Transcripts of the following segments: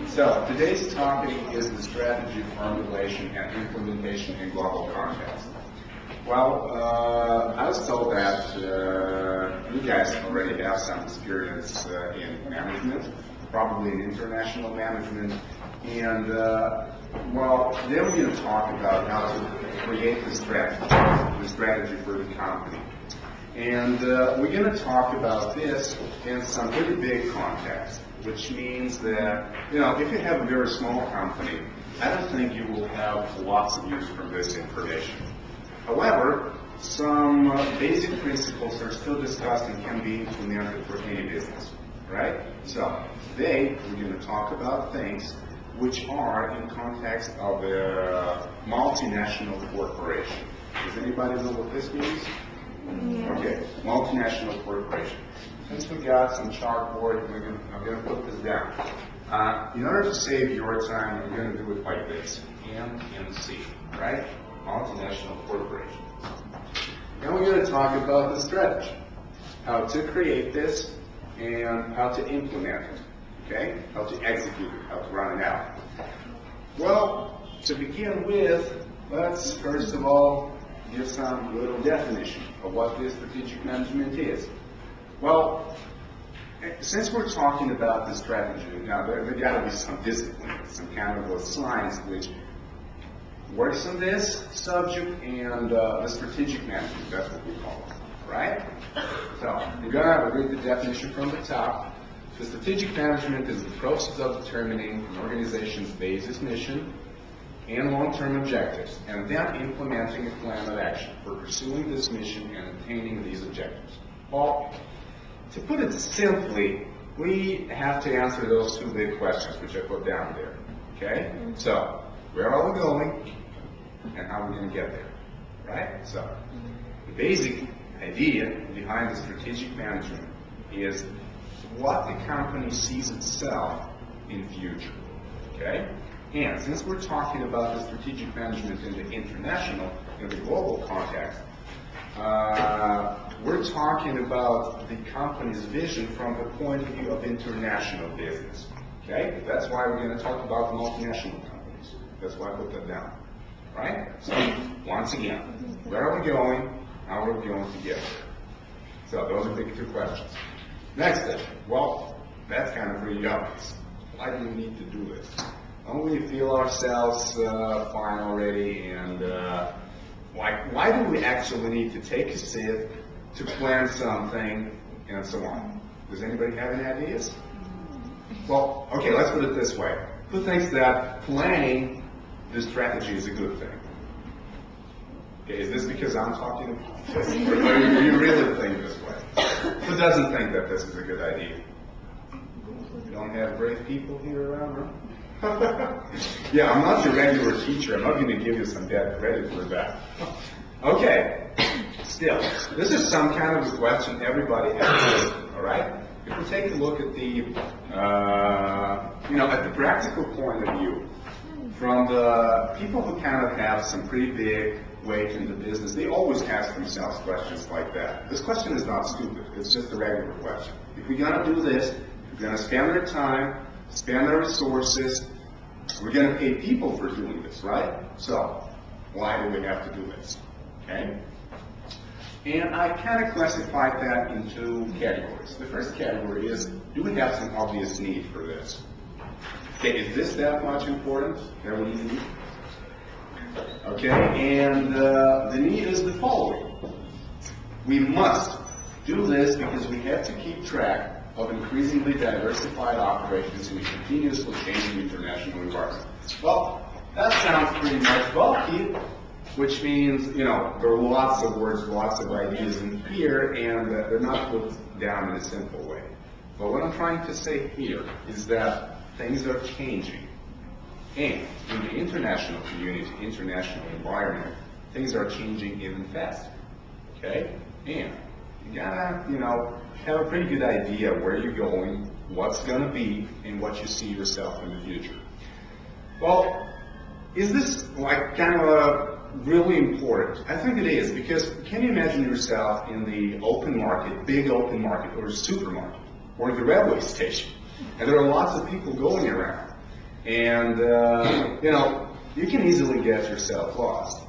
So today's topic is the strategy, formulation, and implementation in global context. Well, I was told that you guys already have some experience in management, probably in international management, and well, then we're going to talk about how to create the strategy for the company. And we're going to talk about this in some pretty big context, which means that, you know, if you have a very small company, I don't think you will have lots of use from this information. However, some basic principles are still discussed and can be implemented for any business, right? So today we're going to talk about things which are in context of a multinational corporation. Does anybody know what this means? Okay, multinational corporation. Since we got some chalkboard, I'm going to put this down. In order to save your time, I'm going to do it like this. MNC, right? Multinational corporation. Then we're going to talk about the strategy. How to create this and how to implement it. Okay? How to execute it, how to run it out. Well, to begin with, let's first of all give some little definition of what this strategic management is. Well, since we're talking about the strategy, now there's got to be some discipline, some kind of a science which works on this subject, and the strategic management, that's what we call it, right? So, you're going to read the definition from the top. The strategic management is the process of determining an organization's basic mission and long-term objectives, and then implementing a plan of action for pursuing this mission and attaining these objectives. Well, to put it simply, we have to answer those two big questions which I put down there. Okay? So, where are we going and how are we going to get there? Right? So, the basic idea behind the strategic management is what the company sees itself in future. Okay? And since we're talking about the strategic management in the international, in the global context, we're talking about the company's vision from the point of view of international business. Okay? That's why we're going to talk about multinational companies. That's why I put that down. Right? So, once again, where are we going? How are we going to get there? So, those are the two questions. Next step. Well, that's kind of pretty obvious. Why do we need to do this? Don't we feel ourselves fine already? And why do we actually need to take a sip to plan something and so on? Does anybody have any ideas? Well, okay, let's put it this way. Who thinks that planning the strategy is a good thing? Okay, is this because I'm talking about this? Or do you really think this way? Who doesn't think that this is a good idea? We don't have brave people here around, huh? Yeah, I'm not your regular teacher. I'm not going to give you some bad credit for that. Okay, still, this is some kind of a question everybody has, all right? If we take a look at the, at the practical point of view, from the people who kind of have some pretty big weight in the business, they always ask themselves questions like that. This question is not stupid. It's just a regular question. If we're going to do this, we're going to spend our time, spend our resources, we're going to pay people for doing this, right? So, why do we have to do this? Okay? And I kind of classified that in two categories. The first category is, do we have some obvious need for this? Okay, is this that much important that we need? Okay, and the need is the following. We must do this because we have to keep track of increasingly diversified operations in a continuously changing international environment. Well, that sounds pretty much bulky, which means, there are lots of words, lots of ideas in here, and they're not put down in a simple way. But what I'm trying to say here is that things are changing. And in the international community, international environment, things are changing even faster. Okay? And you gotta, have a pretty good idea where you're going, what's gonna be, and what you see yourself in the future. Well, is this like kind of really important? I think it is, because can you imagine yourself in the open market, big open market, or supermarket, or the railway station, and there are lots of people going around. And, you can easily get yourself lost.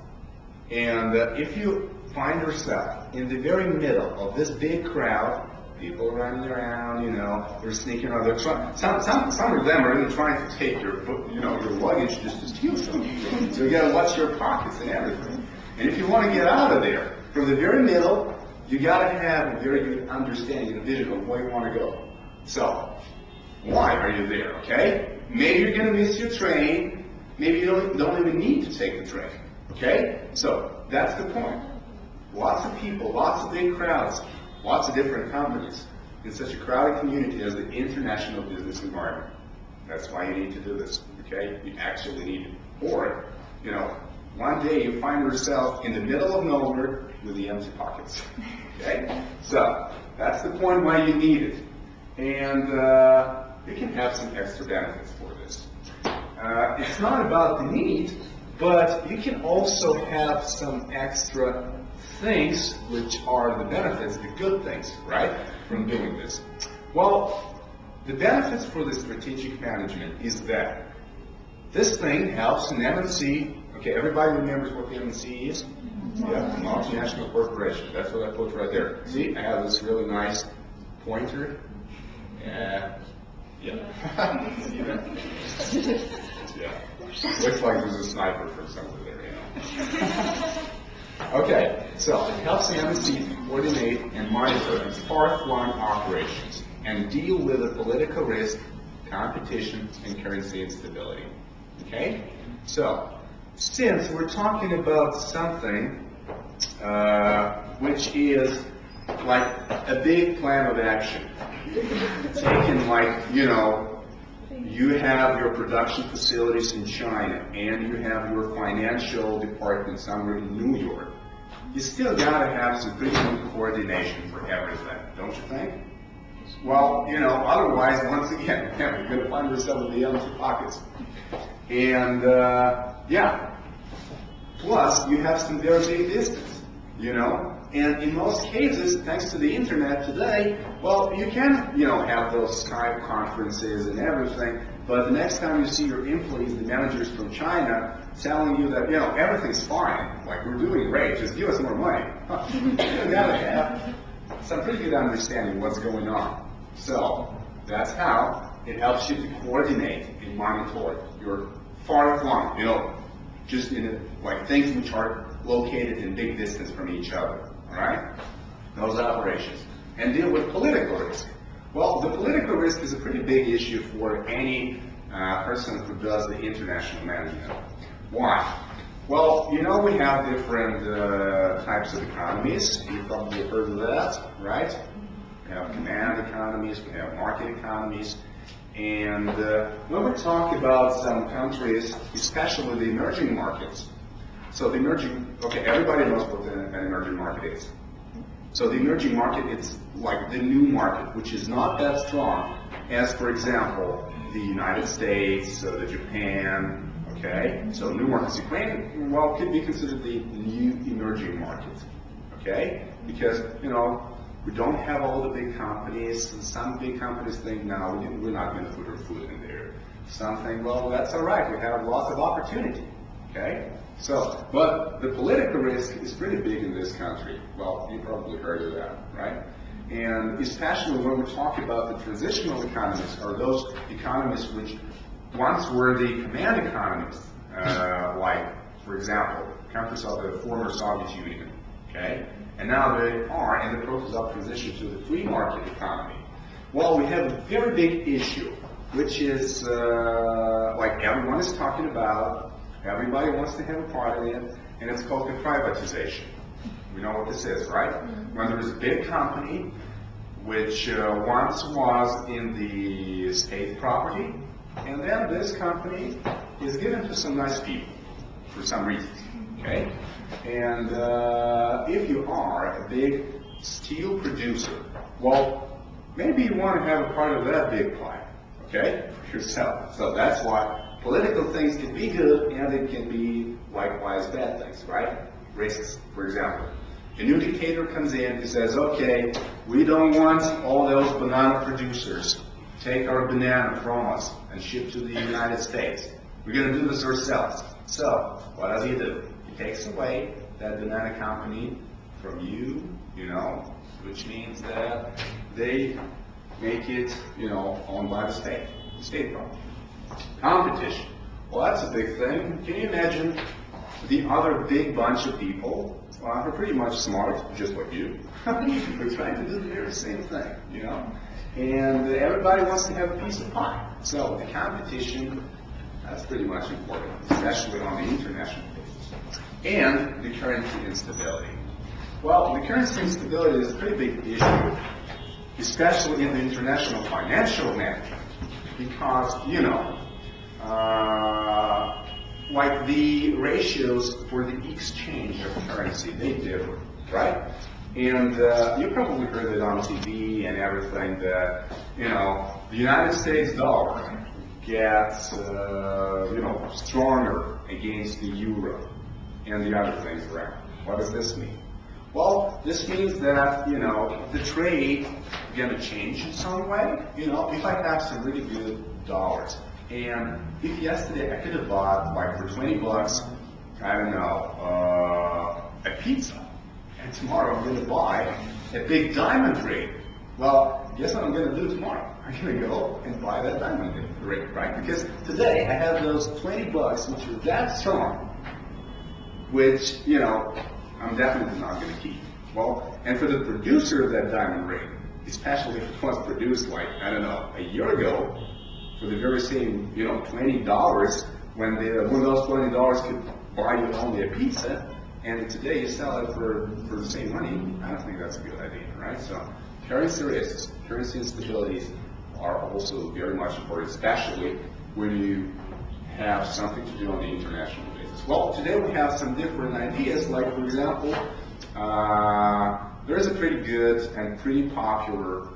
And if you find yourself in the very middle of this big crowd, people running around, they're sneaking around. They're some of them are even trying to take your luggage just to steal something. So you got to watch your pockets and everything. And if you want to get out of there, from the very middle, you got to have a very good understanding and vision of where you want to go. So, why are you there? Okay? Maybe you're going to miss your train. Maybe you don't even need to take the train. Okay? So, that's the point. Lots of people, lots of big crowds, lots of different companies in such a crowded community as the international business environment. That's why you need to do this. Okay? You actually need it. Or, one day you find yourself in the middle of nowhere with the empty pockets. Okay? So, that's the point why you need it. And you can have some extra benefits for this. It's not about the need, but you can also have some extra things which are the benefits, the good things, right, from doing this. Well, the benefits for the strategic management is that this thing helps an MNC. Okay, everybody remembers what the MNC is? Yeah, multinational corporation. That's what I put right there. See, I have this really nice pointer. Yeah. See that? Yeah. Looks like there's a sniper from somewhere there, Okay, so it helps the MNC to coordinate and monitor its far-flung operations and deal with the political risk, competition, and currency instability. Okay? So, since we're talking about something which is like a big plan of action, taken like, you have your production facilities in China and you have your financial department somewhere in New York, you still got to have some pretty good coordination for everything, don't you think? Well, otherwise, once again, you're going to find yourself in the empty pockets. And, plus you have some very big distance, And in most cases, thanks to the internet today, well, you can, have those Skype conferences and everything, but the next time you see your employees, the managers from China, telling you that, everything's fine, like we're doing great, just give us more money. You gotta have some pretty good understanding of what's going on. So, that's how it helps you to coordinate and monitor your far-flung, just like things which are located in big distance from each other, all right? Those operations. And deal with political risk. Well, the political risk is a pretty big issue for any person who does the international management. Why? Well, we have different types of economies. You've probably heard of that, right? We have command economies, we have market economies. And when we talk about some countries, especially the emerging markets, so the everybody knows what an emerging market is. So the emerging market, it's like the new market, which is not that strong as, for example, the United States, the Japan, okay? So new markets, Ukraine, well, could be considered the new emerging market, okay? Because, we don't have all the big companies, and some big companies think, no, we're not going to put our foot in there. Some think, well, that's all right, we have lots of opportunity, okay? So, but the political risk is pretty big in this country. Well, you probably heard of that, right? And especially when we talk about the transitional economies, or those economies which once were the command economies, like, for example, countries of the former Soviet Union, okay? And now they are in the process of transition to the free market economy. Well, we have a very big issue, which is like everyone is talking about, everybody wants to have a part in it, and it's called the privatization. We know what this is, right? When there's a big company which once was in the state property, and then this company is given to some nice people for some reason, okay? And if you are a big steel producer, well, maybe you want to have a part of that big pie, okay, for yourself. So that's why political things can be good, and it can be likewise bad things, right? Risks, for example. A new dictator comes in, he says, okay, we don't want all those banana producers take our banana from us and ship to the United States. We're going to do this ourselves. So, what does he do? He takes away that banana company from you, which means that they make it, owned by the state property. Competition. Well, that's a big thing. Can you imagine the other big bunch of people who are pretty much smart, just like you, we're trying to do the very same thing, and everybody wants to have a piece of pie. So the competition, that's pretty much important, especially on the international basis. And the currency instability. Well, the currency instability is a pretty big issue, especially in the international financial management, because, like the ratios for the exchange of currency, they differ, right? And you probably heard it on TV and everything that, the United States dollar gets, stronger against the euro and the other things around. What does this mean? Well, this means that, the trade is going to change in some way. If I have some really good dollars, and if yesterday I could have bought, like for 20 bucks, I don't know, a pizza, and tomorrow I'm going to buy a big diamond ring. Well, guess what I'm going to do tomorrow? I'm going to go and buy that diamond ring, right? Because today I have those 20 bucks which are that strong, which, I'm definitely not going to keep. Well, and for the producer of that diamond ring, especially if it was produced like, I don't know, a year ago, for the very same, $20, when those $20 could buy you only a pizza, and today you sell it for the same money, I don't think that's a good idea, right? So currency risks, currency instabilities are also very much important, especially when you have something to do on the international basis. Well, today we have some different ideas, like for example, there's a pretty good and pretty popular,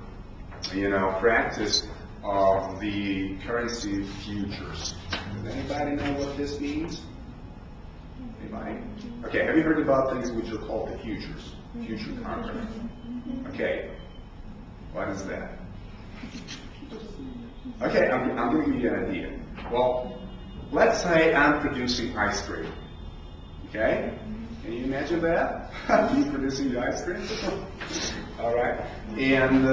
practice of the currency futures. Does anybody know what this means? Anybody? Okay, have you heard about things which are called the futures? Future contracts. Okay, what is that? Okay, I'm going to give you an idea. Well, let's say I'm producing ice cream. Okay? Can you imagine that? You producing the ice cream? All right. And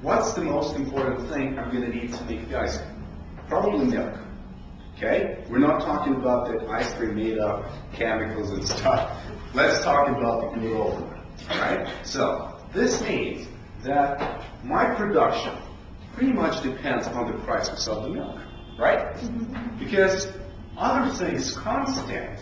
what's the most important thing I'm going to need to make the ice cream? Probably milk. Okay? We're not talking about that ice cream made of chemicals and stuff. Let's talk about the good old one. All right? So this means that my production pretty much depends on the prices of the milk, right? Because other things constant,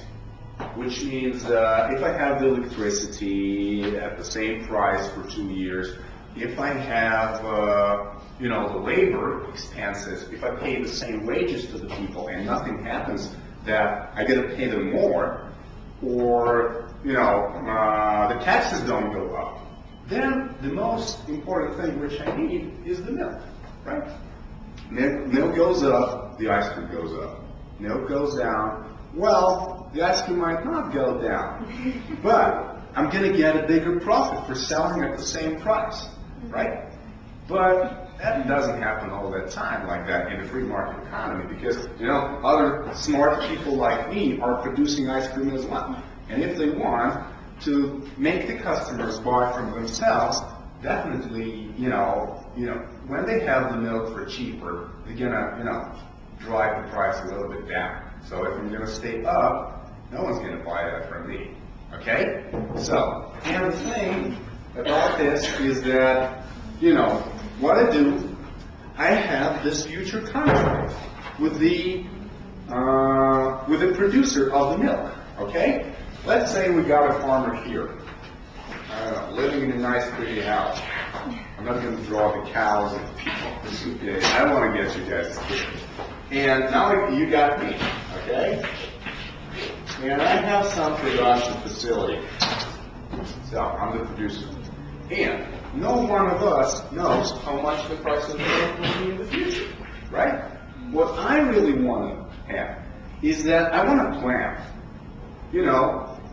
which means if I have the electricity at the same price for 2 years, if I have, the labor expenses, if I pay the same wages to the people and nothing happens that I got to pay them more, or, the taxes don't go up, then the most important thing which I need is the milk, right? Milk goes up, the ice cream goes up. Milk goes down, well, the ice cream might not go down, but I'm going to get a bigger profit for selling at the same price, right? But that doesn't happen all the time like that in the free market economy, because, other smart people like me are producing ice cream as well. And if they want to make the customers buy from themselves, definitely, when they have the milk for cheaper, they're gonna, drive the price a little bit down. So if I'm gonna stay up, no one's gonna buy that from me. Okay? So, and the thing about this is that, what I do, I have this future contract with the producer of the milk. Okay? Let's say we got a farmer here, living in a nice pretty house. I'm not going to draw the cows and the people. Okay? I don't want to get you guys scared. And now you got me, okay? And I have some production facility. So I'm the producer. And no one of us knows how much the price of the milk will be in the future, right? What I really want to have is that I want to plan.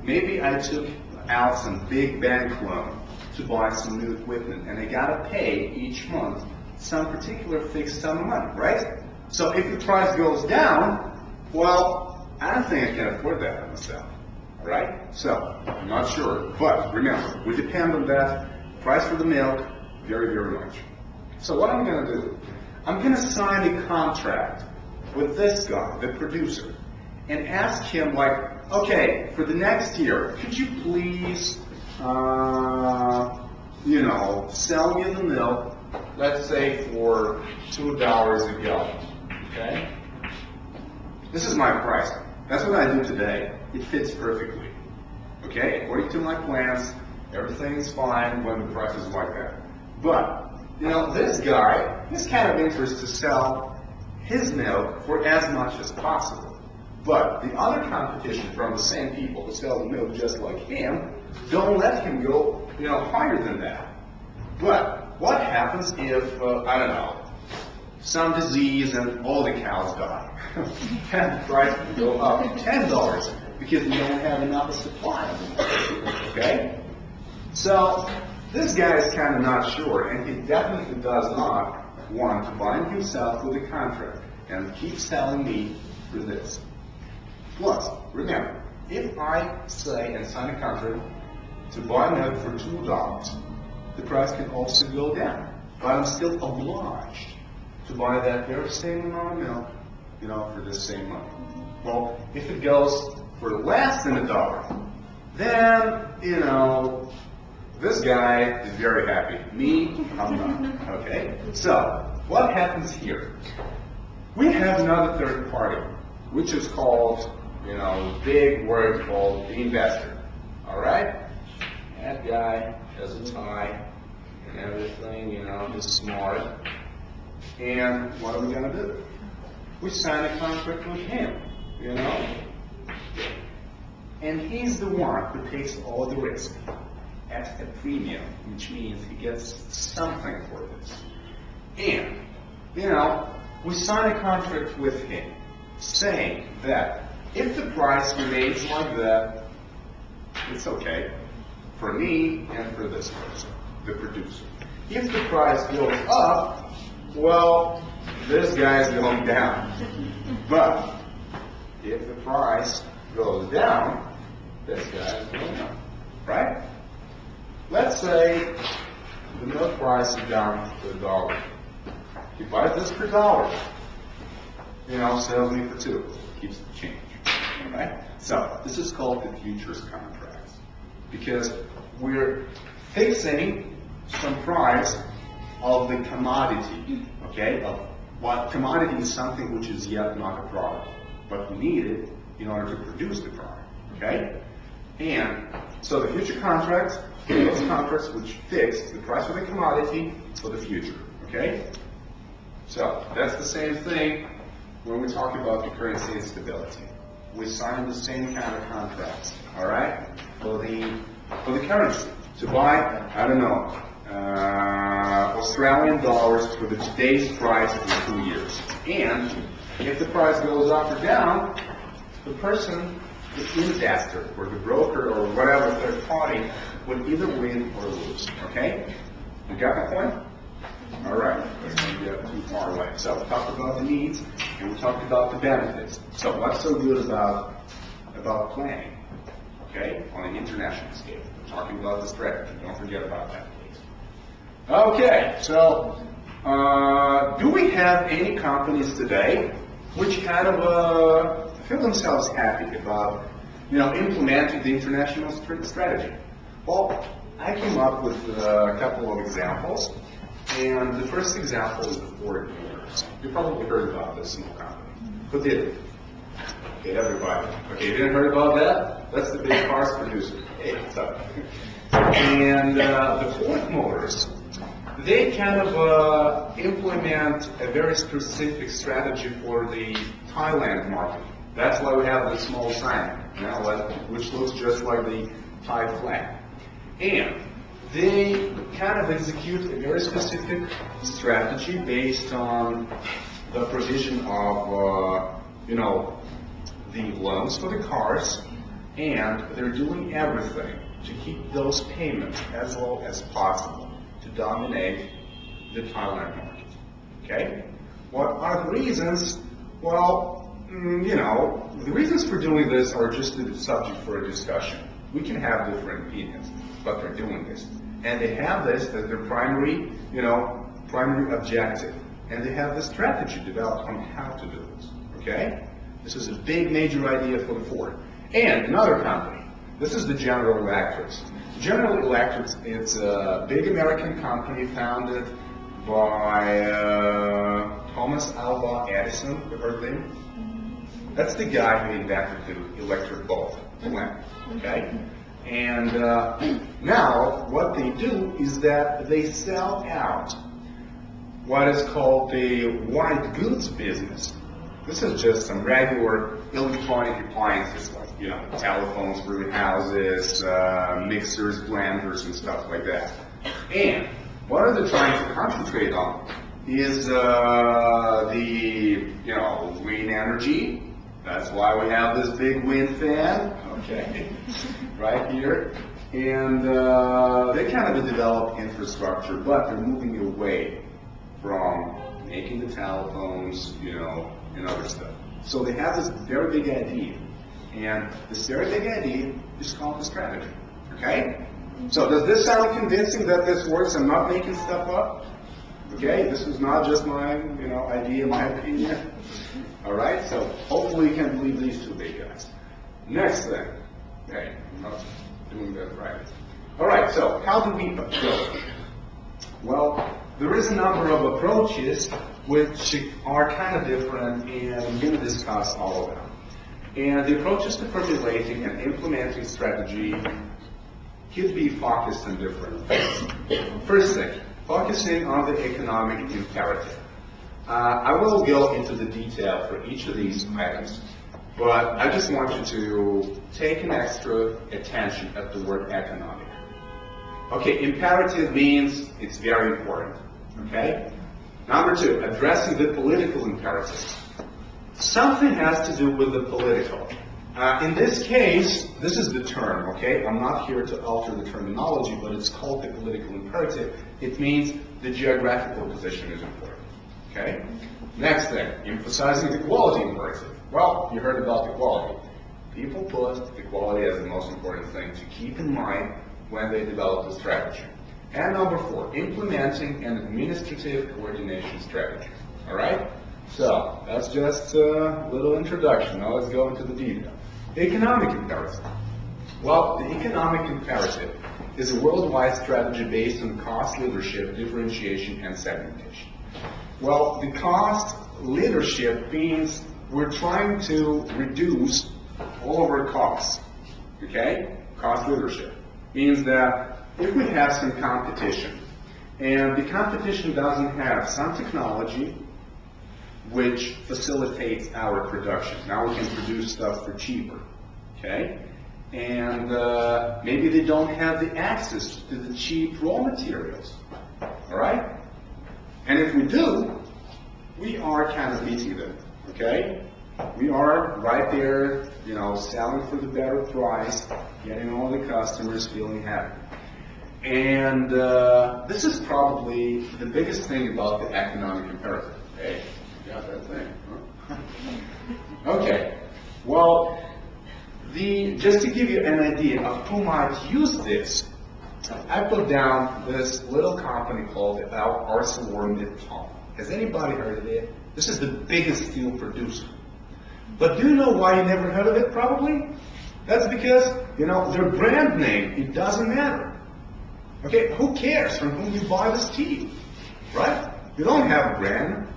Maybe I took out some big bank loan to buy some new equipment, and I got to pay each month some particular fixed sum of money, right? So if the price goes down, well, I don't think I can afford that myself, all right? So I'm not sure, but remember, we depend on that price for the milk very, very much. So what I'm going to do, I'm going to sign a contract with this guy, the producer, and ask him, like, okay, for the next year, could you please, sell me the milk, let's say for $2 a gallon, okay? This is my price. That's what I do today. It fits perfectly, okay? According to my plans, everything is fine when the price is like that. But, this guy, he's kind of interested to sell his milk for as much as possible. But the other competition from the same people who sell the milk just like him, don't let him go, higher than that. But what happens if, I don't know, some disease and all the cows die? And the price will go up to $10 because we don't have enough supply of them. Okay? So this guy is kind of not sure, and he definitely does not want to bind himself with a contract and keep selling me for this. Plus, remember, if I say and sign a contract to buy milk for $2, the price can also go down. But I'm still obliged to buy that very same amount of milk, for the same money. Well, if it goes for less than $1, then, this guy is very happy. Me, I'm not. Okay? So, what happens here? We have another third party, which is called, big word called the investor. All right? That guy has a tie and everything, he's smart. And what are we going to do? We sign a contract with him, And he's the one who takes all the risk at a premium, which means he gets something for this. And, we sign a contract with him saying that if the price remains like that, it's okay for me and for this person, the producer. If the price goes up, well, this guy's going down. But if the price goes down, this guy's going up, right? Let's say the milk price is down to $1. He buys this for $1. Sells me for $2. Keeps the change. Right? So this is called the futures contracts because we're fixing some price of the commodity. Okay? Of what commodity is something which is yet not a product, but we need it in order to produce the product. Okay? And so the future contracts, those contracts which fix the price of the commodity for the future. Okay? So that's the same thing when we talk about the currency instability. We sign the same kind of contracts, all right, for the currency to buy, I don't know, Australian dollars for the today's price in 2 years. And if the price goes up or down, the person, the investor or the broker or whatever third party would either win or lose. Okay? You got my point? All right. Let's not get too far away. So we talked about the needs and we talked about the benefits. So what's so good about planning? Okay? On an international scale. We're talking about the strategy. Don't forget about that, please. Okay. So do we have any companies today which kind of feel themselves happy about implementing the international strategy? Well, I came up with a couple of examples, and the first example is the Ford Motors. You probably heard about this small company. Who did it? Okay, everybody. Okay, you didn't heard about that? That's the big cars producer. Hey, what's up? And the Ford Motors, they kind of implement a very specific strategy for the Thailand market. That's why we have this small sign, which looks just like the Thai flag. And they kind of execute a very specific strategy based on the provision of, the loans for the cars, and they're doing everything to keep those payments as low as possible to dominate the Thailand market. Okay? What are the reasons? Well, the reasons for doing this are just the subject for a discussion. We can have different opinions, but they're doing this. And they have this as their primary objective. And they have the strategy developed on how to do this. Okay? This is a big, major idea for the Ford. And another company. This is the General Electric. General Electric is a big American company founded by Thomas Alva Edison. You heard of him? That's the guy who invented the electric bulb. Okay? And now what they do is that they sell out what is called the white goods business. This is just some regular electronic appliances like, telephones for the houses, mixers, blenders, and stuff like that. And what are they trying to concentrate on is the green energy. That's why we have this big wind fan, okay, right here. And they kind of develop infrastructure, but they're moving away from making the telephones, and other stuff. So they have this very big idea. And this very big idea is called the strategy. Okay? So does this sound convincing that this works? I'm not making stuff up? Okay? This is not just my, idea, my opinion. All right? So hopefully you can believe these two big guys. Next thing. Okay, I'm not doing that right. All right, so how do we approach? Well, there is a number of approaches which are kind of different, and I'm going to discuss all of them. And the approaches to formulating and implementing strategy could be focused on different things. First thing, focusing on the economic imperative. I will go into the detail for each of these items, but I just want you to take an extra attention at the word economic. Okay, imperative means it's very important. Okay? Number two, addressing the political imperative. Something has to do with the political. In this case, this is the term, okay? I'm not here to alter the terminology, but it's called the political imperative. It means the geographical position is important, okay? Next thing, emphasizing the quality imperative. Well, you heard about the quality. People put the quality as the most important thing to keep in mind when they develop the strategy. And number four, implementing an administrative coordination strategy. All right? So, that's just a little introduction. Now let's go into the detail. Economic imperative. Well, the economic imperative is a worldwide strategy based on cost leadership, differentiation, and segmentation. Well, the cost leadership means we're trying to reduce all of our costs. Okay? Cost leadership means that if we have some competition, and the competition doesn't have some technology which facilitates our production. Now we can produce stuff for cheaper, okay? And maybe they don't have the access to the cheap raw materials, all right? And if we do, we are kind of beating them, okay? We are right there, selling for the better price, getting all the customers feeling happy. And this is probably the biggest thing about the economic imperative. Hey, you got that thing, huh? Okay, well, just to give you an idea of who might use this, I put down this little company called ArcelorMittal. Has anybody heard of it? This is the biggest steel producer. But do you know why you never heard of it, probably? That's because, their brand name, it doesn't matter. Okay, who cares from whom you buy the steel, right? You don't have a brand.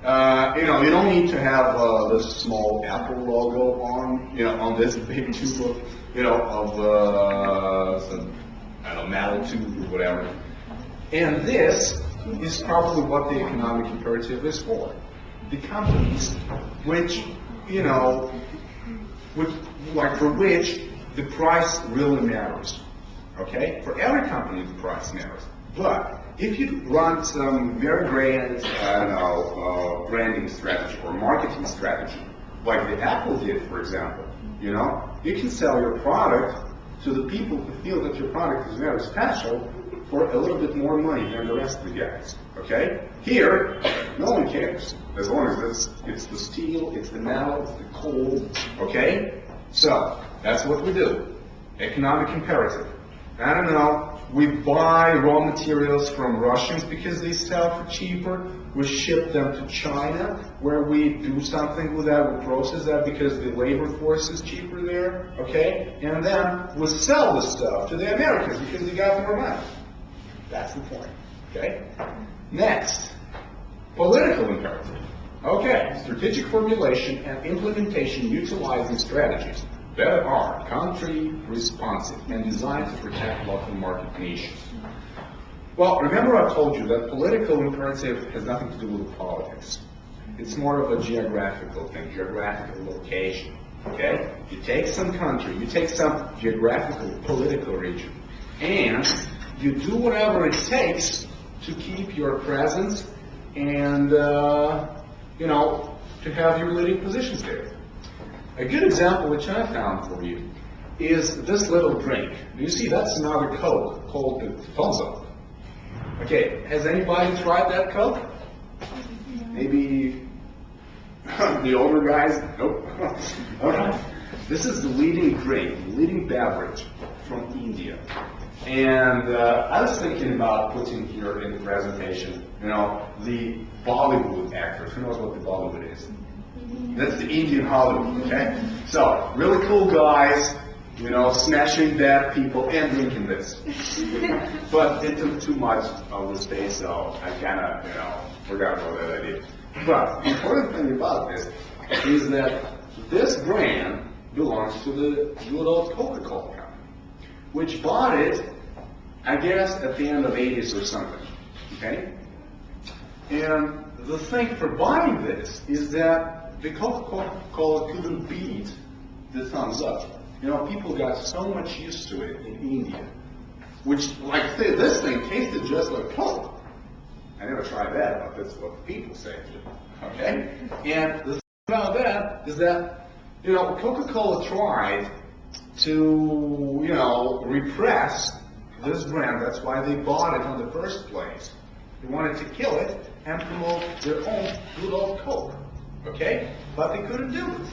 You don't need to have this small Apple logo on this big tube of some, metal tube or whatever. And this is probably what the economic imperative is for. The companies which, for which the price really matters. Okay? For every company, the price matters. But if you run some very grand, branding strategy or marketing strategy, like the Apple did, for example, you can sell your product to the people who feel that your product is very special for a little bit more money than the rest of the guys. Okay? Here, no one cares. As long as it's the steel, it's the metal, it's the coal. Okay? So, that's what we do. Economic imperative. I don't know, we buy raw materials from Russians because they sell for cheaper. We ship them to China, where we do something with that, we process that because the labor force is cheaper there, okay? And then we sell the stuff to the Americans because they got more money. That's the point, okay? Next, political imperative. Okay, strategic formulation and implementation utilizing strategies that are country responsive and designed to protect local market niches. Well, remember I told you that political imperative has nothing to do with politics. It's more of a geographical thing, geographical location, okay? You take some country, you take some geographical, political region, and you do whatever it takes to keep your presence and, to have your leading positions there. A good example which I found for you is this little drink. You see, that's another Coke called the Thumbs Up. Okay, has anybody tried that Coke? Maybe the older guys? Nope. Okay. This is the leading drink, the leading beverage from India. And I was thinking about putting here in the presentation, the Bollywood actors. Who knows what the Bollywood is? That's the Indian Hollywood, okay? So, really cool guys, smashing dead people and drinking this. But it took too much of the space, so I kind of, forgot about that idea. But the important thing about this is that this brand belongs to the good old Coca-Cola company, which bought it, I guess, at the end of the 80s or something, okay? And the thing for buying this is that the Coca-Cola couldn't beat the Thumbs Up. People got so much used to it in India, which, this thing tasted just like Coke. I never tried that, but that's what the people say. Okay? And the thing about that is that, Coca-Cola tried to, repress this brand. That's why they bought it in the first place. They wanted to kill it and promote their own good old Coke. Okay? But they couldn't do it.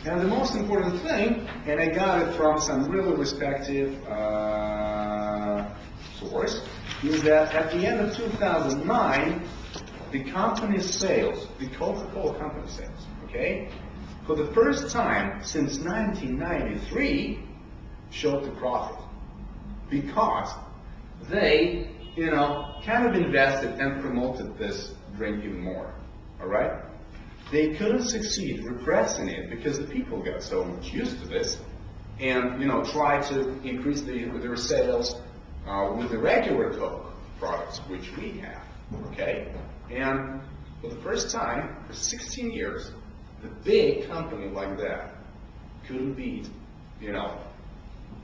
And the most important thing, and I got it from some really respected source, is that at the end of 2009, the company's sales, the Coca-Cola company sales, okay, for the first time since 1993, showed the profit. Because they, kind of invested and promoted this drink even more, all right? They couldn't succeed repressing it because the people got so much used to this and, tried to increase their sales with the regular Coke products, which we have, okay? And for the first time, for 16 years, the big company like that couldn't beat,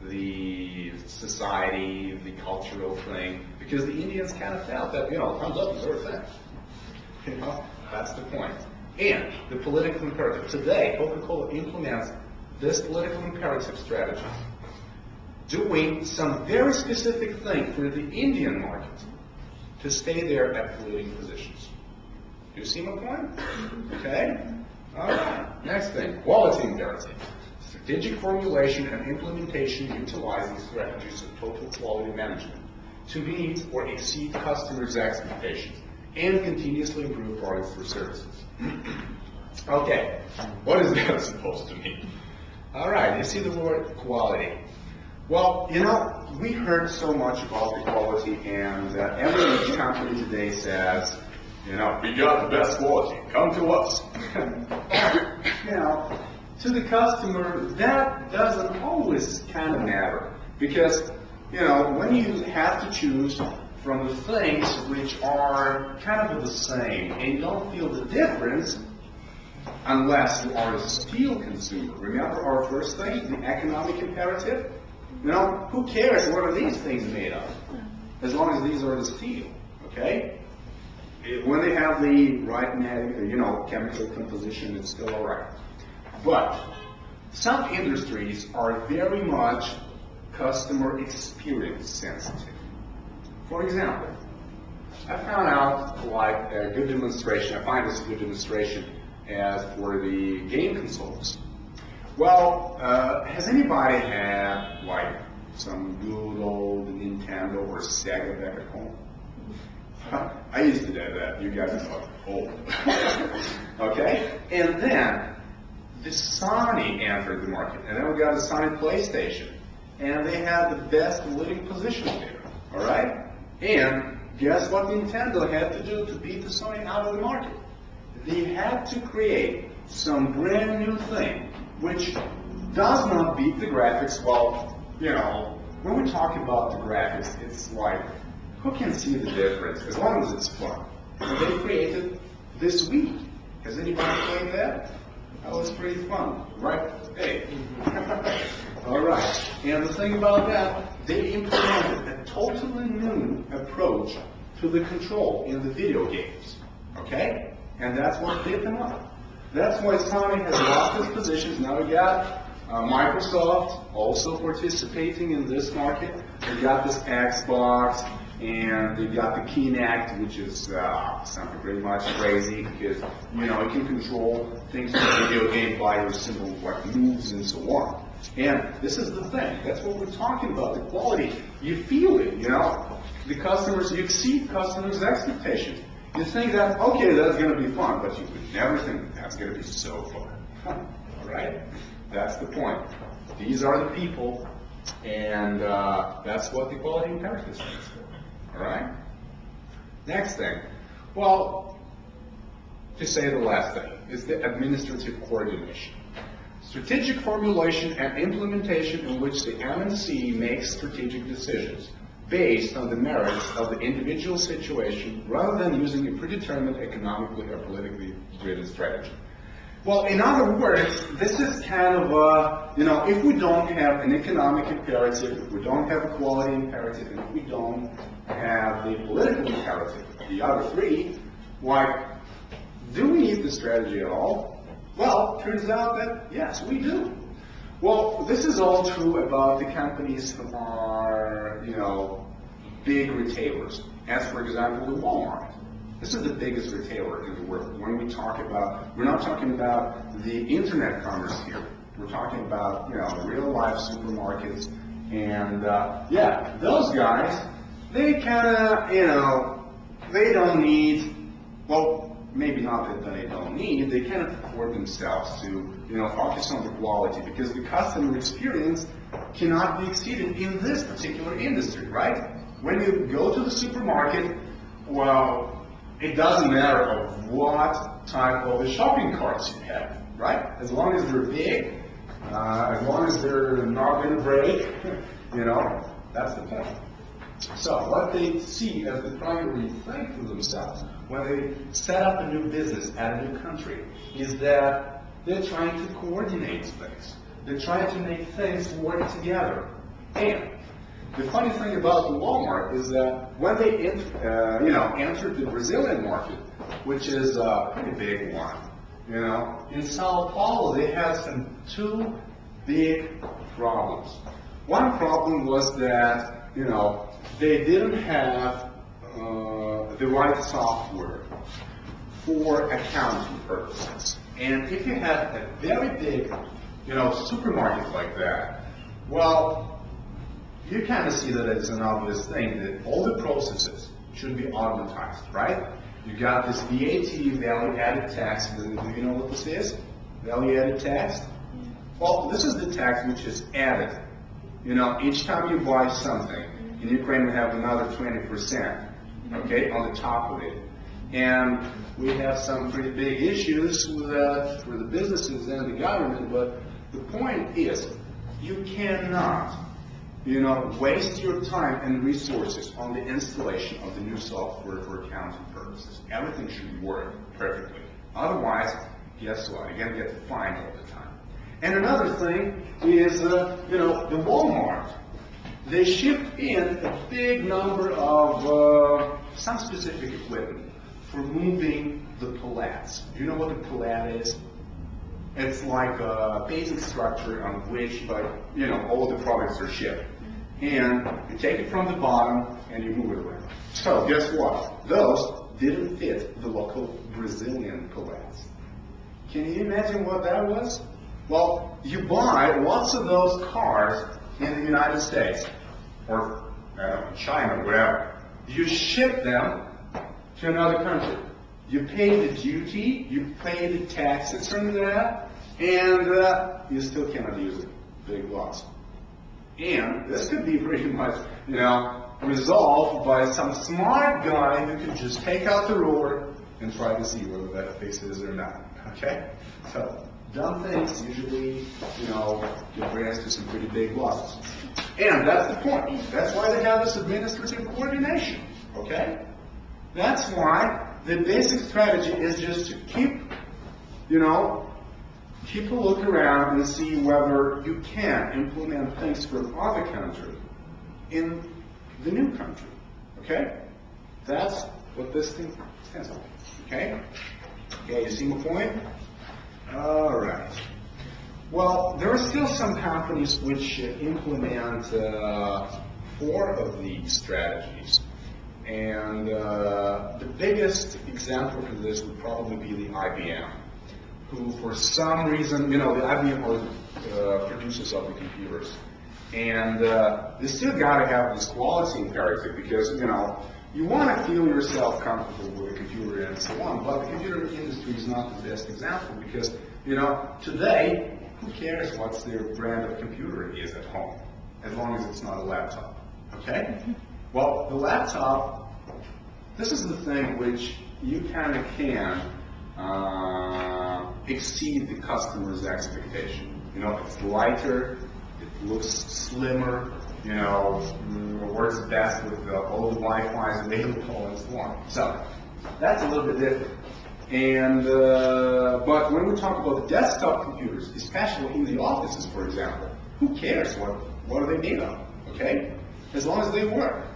the society, the cultural thing, because the Indians kind of felt that, Thumbs Up is their thing. That's the point. And the political imperative. Today, Coca-Cola implements this political imperative strategy, doing some very specific thing for the Indian market to stay there at the leading positions. Do you see my point? Okay? All right. Next thing, quality imperative. Strategic formulation and implementation utilizing strategies of total quality management to meet or exceed customers' expectations and continuously improve products or services. Okay, what is that supposed to mean? All right, you see the word quality. Well, we heard so much about the quality, and every company today says, we got the best quality, come to us. To the customer, that doesn't always kind of matter, because, when you have to choose from the things which are kind of the same, and you don't feel the difference unless you are a steel consumer. Remember our first thing, the economic imperative? Who cares what are these things made of? As long as these are the steel, okay? When they have the right, chemical composition, it's still all right. But some industries are very much customer experience sensitive. For example, I found out like a good demonstration, I find this a good demonstration as for the game consoles. Well, has anybody had like some good old Nintendo or Sega back at home? I used to do that. You guys are old. Okay? And then the Sony entered the market, and then we got the Sony PlayStation, and they had the best leading position there. All right? And guess what Nintendo had to do to beat the Sony out of the market? They had to create some brand new thing, which does not beat the graphics. Well, you know, when we talk about the graphics, it's like, who can see the difference as long as it's fun? And they created this Wii. Has anybody played that? That was pretty fun, right? Hey. All right. And the thing about that, they implemented a totally new approach to the control in the video games. Okay? And that's what beat them up. That's why Sony has lost its positions. Now we got Microsoft also participating in this market. We got this Xbox, and they got the Kinect, which is something pretty much crazy because you know you can control things in the video game by your simple like moves and so on. And this is the thing. That's what we're talking about. The quality, you feel it. You know, the customers, you exceed customers' expectations. You think that okay, that's going to be fun, but you would never think that's going to be so fun. All right? That's the point. These are the people, and that's what the quality imperative stands for. All right? Next thing. Well, to say the last thing, is the administrative coordination. Strategic formulation and implementation in which the MNC makes strategic decisions based on the merits of the individual situation rather than using a predetermined economically or politically driven strategy. Well, in other words, this is kind of you know, if we don't have an economic imperative, if we don't have a quality imperative, and if we don't have the political imperative, the other three, like, do we need the strategy at all? Well, turns out that, yes, we do. Well, this is all true about the companies who are, you know, big retailers. As, for example, the Walmart. This is the biggest retailer in the world. When we talk about, we're not talking about the internet commerce here. We're talking about, you know, real life supermarkets. And, yeah, those guys, they kind of, you know, they don't need, well, maybe not that they don't need, they can't afford themselves to, you know, focus on the quality because the customer experience cannot be exceeded in this particular industry, right? When you go to the supermarket, well, it doesn't matter of what type of the shopping carts you have, right? As long as they're big, as long as they're not going to break, you know, that's the point. So what they see as the primary thing for themselves when they set up a new business at a new country is that they're trying to coordinate things. They're trying to make things work together. And the funny thing about the Walmart is that when they you know, entered the Brazilian market, which is a pretty big one, you know, in Sao Paulo they had two big problems. One problem was that, you know, they didn't have the right software for accounting purposes. And if you have a very big, you know, supermarket like that, well, you kind of see that it's an obvious thing that all the processes should be automatized, right? You got this VAT, value-added tax. Do you know what this is? Value-added tax? Well, this is the tax which is added. You know, each time you buy something, in Ukraine we have another 20%, okay, on the top of it. And we have some pretty big issues with that for the businesses and the government, but the point is, you cannot, you know, waste your time and resources on the installation of the new software for accounting purposes. Everything should work perfectly. Otherwise, guess what? You're going to get fined all the time. And another thing is, you know, the Walmart. They shipped in a big number of some specific equipment for moving the pallets. Do you know what a pallet is? It's like a basic structure on which, like, you know, all the products are shipped. and you take it from the bottom and you move it around. So guess what? Those didn't fit the local Brazilian pallets. Can you imagine what that was? Well, you buy lots of those cars in the United States or China, wherever. You ship them to another country. You pay the duty, you pay the taxes from that, and you still cannot use it. Big loss. And this could be pretty much, resolved by some smart guy who could just take out the ruler and try to see whether that fixes it or not. Okay? So, dumb things usually, give rise to some pretty big losses. And that's the point. That's why they have this administrative coordination. Okay? That's why the basic strategy is just to keep a look around and see whether you can implement things from other country in the new country. Okay? That's what this thing stands for. Okay? Okay, you see my point? All right. Well, there are still some companies which implement 4 of these strategies. And the biggest example for this would probably be the IBM, who for some reason, the IBM are the producers of the computers. And they still got to have this quality imperative because, you want to feel yourself comfortable with a computer and so on, but the computer industry is not the best example because, today, who cares what their brand of computer is at home, as long as it's not a laptop, okay? Well, the laptop, this is the thing which you kind of can exceed the customer's expectation. It's lighter, it looks slimmer, works best with all the Wi-Fi's available and so on. So, that's a little bit different. And, but when we talk about desktop computers, especially in the offices, for example, who cares what are they made of, okay? As long as they work,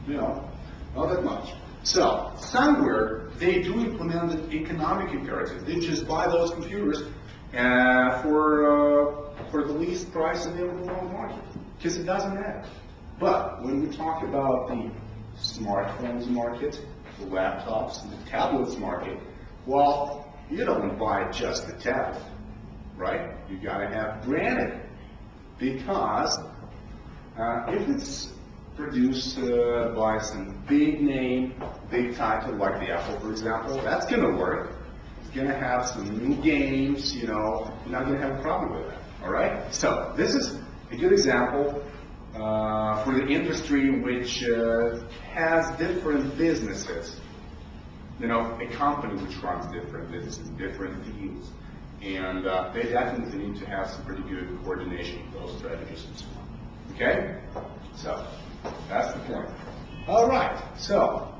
not that much. So, somewhere, they do implement an economic imperative. They just buy those computers for the least price available on the market, because it doesn't matter. But when we talk about the smartphones market, the laptops, and the tablets market, well, you don't buy just the tablet, right? You got to have branded, because if it's produced by some big name, big title like the Apple, for example, that's going to work. It's going to have some new games, you're not going to have a problem with that, all right? So this is a good example for the industry which has different businesses. A company which runs different businesses, different fields, and they definitely need to have some pretty good coordination with those strategies and so on. Okay? So, that's the point. All right, so,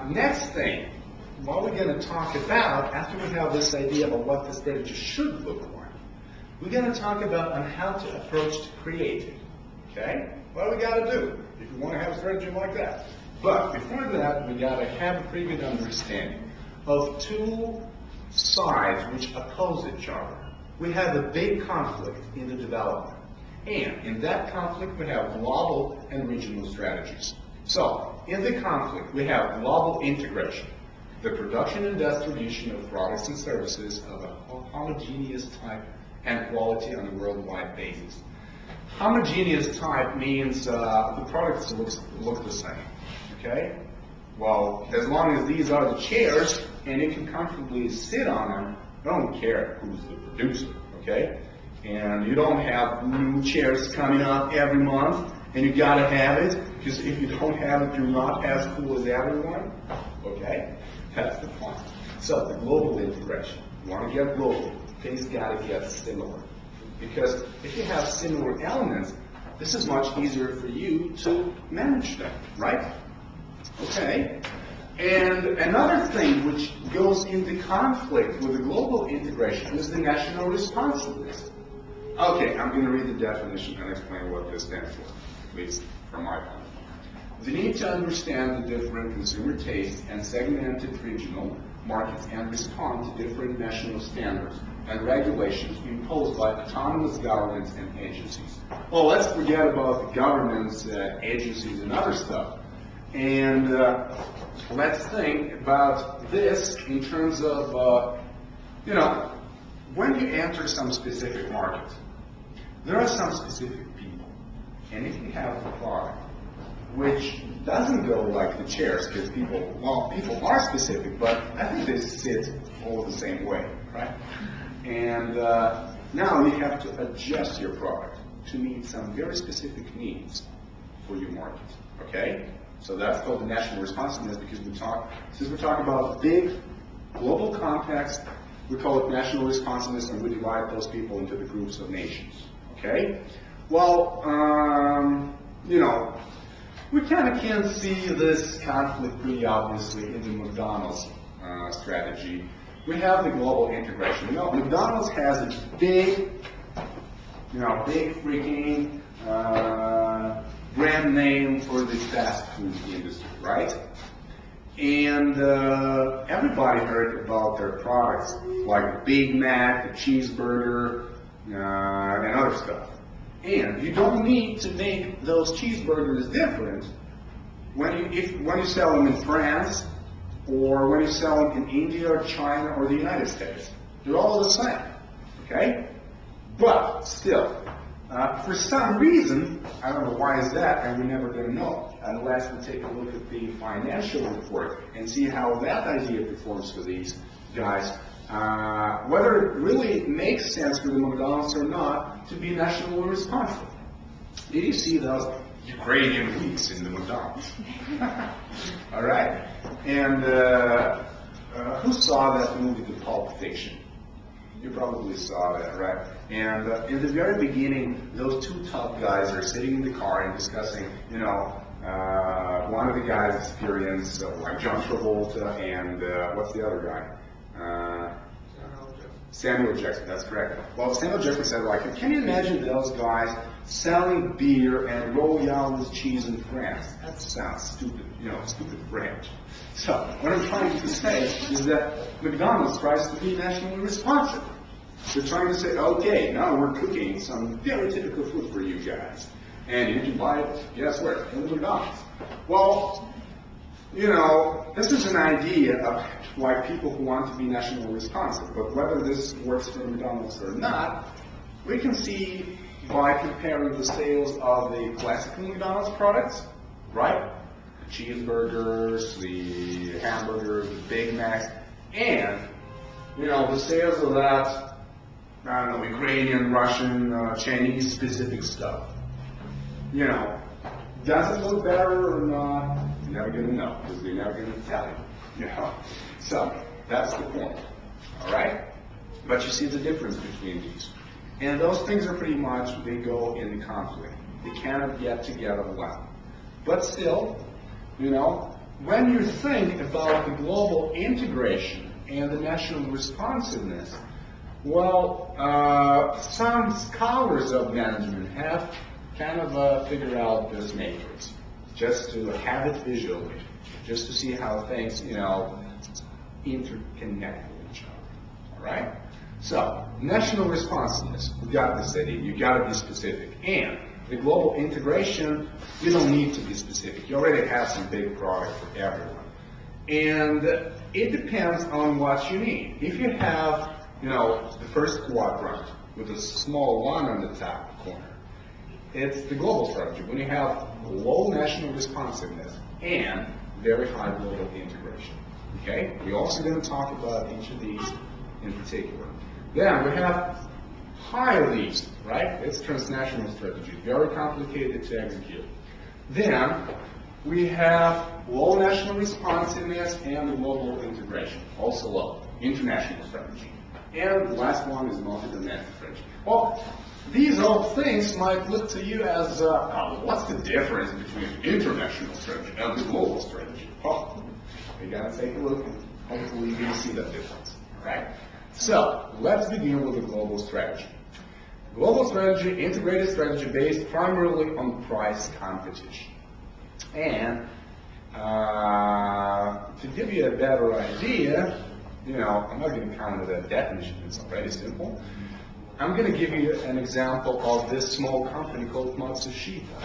next thing, what we're going to talk about, after we have this idea of what the strategy should look like, we're going to talk about on how to approach to create it. Okay? What do we got to do if you want to have a strategy like that? But before that, we got to have a pretty good understanding of 2 sides which oppose each other. We have a big conflict in the development. And in that conflict, we have global and regional strategies. So, in the conflict, we have global integration, the production and distribution of products and services of a homogeneous type and quality on a worldwide basis. Homogeneous type means the products look the same. Okay? Well, as long as these are the chairs and you can comfortably sit on them, I don't care who's the producer, okay? And you don't have new chairs coming up every month and you gotta have it, because if you don't have it, you're not as cool as everyone, okay? That's the point. So, the global integration. You wanna get global, things gotta get similar. Because if you have similar elements, this is much easier for you to manage them, right? Okay. And another thing which goes into conflict with the global integration is the national responsiveness. Okay, I'm going to read the definition and explain what this stands for, at least from my point of view. The need to understand the different consumer tastes and segmented regional, markets and respond to different national standards and regulations imposed by autonomous governments and agencies. Well, let's forget about the governments, agencies, and other stuff. And let's think about this in terms of, you know, when you enter some specific market, there are some specific people. And if you have a product which doesn't go like the chairs, because people are specific, but I think they sit all the same way, right? And now you have to adjust your product to meet some very specific needs for your market, okay? So that's called the national responsiveness, because since we're talking about big global context, we call it national responsiveness, and we divide those people into the groups of nations, okay? Well, you know, we kind of can see this conflict pretty obviously in the McDonald's strategy. We have the global integration. You know, McDonald's has a big, big freaking brand name for the fast food industry, right? And everybody heard about their products, like Big Mac, the cheeseburger, and other stuff. And you don't need to make those cheeseburgers different when you sell them in France, or when you sell them in India or China or the United States. They're all the same, okay? But still, for some reason, I don't know why is that, and we're never going to know unless we take a look at the financial report and see how that idea performs for these guys. Whether it really makes sense for the McDonald's or not to be nationally responsible. Did you see those Ukrainian weeks in the McDonald's? All right. And who saw that movie, The Pulp Fiction? You probably saw that, right? And in the very beginning, those two top guys are sitting in the car and discussing, one of the guys experienced, like John Travolta and what's the other guy? Samuel Jackson, that's correct. Well, Samuel Jackson said, like, can you imagine those guys selling beer and Royale with cheese in France? That sounds stupid, stupid French. So, what I'm trying to say is that McDonald's tries to be nationally responsive. They're trying to say, okay, now we're cooking some very typical food for you guys. And you can buy it, guess where? In the McDonald's. Well, this is an idea of like people who want to be nationally responsive, but whether this works for McDonald's or not, we can see by comparing the sales of the classical McDonald's products, right? The cheeseburgers, the hamburgers, the Big Macs, and, the sales of that, I don't know, Ukrainian, Russian, Chinese specific stuff. Does it look better or not? You're never going to know, because they're never going to tell you. So, that's the point. All right? But you see the difference between these. And those things are pretty much, they go in conflict. They cannot get together well. But still, when you think about the global integration and the national responsiveness, well, some scholars of management have kind of figured out this matrix, just to have it visually, just to see how things, interconnect with each other. All right? So, national responsiveness, we got this idea. You got to be specific. And the global integration, you don't need to be specific. You already have some big product for everyone. And it depends on what you need. If you have, the first quadrant with a small one on the top corner, it's the global strategy. When you have low national responsiveness and very high global integration. Okay? We're also going to talk about each of these in particular. Then we have high of these, right? It's transnational strategy, very complicated to execute. Then we have low national responsiveness and global integration, also low, international strategy. And the last one is multi-domain strategy. Well, these all things might look to you as, what's the difference between international strategy and the global strategy? Well, we gotta take a look and hopefully you can see that difference, all right? So, let's begin with the global strategy. Global strategy, integrated strategy based primarily on price competition. And to give you a better idea, I'm not going to come with a definition, it's already simple. I'm going to give you an example of this small company called Matsushita,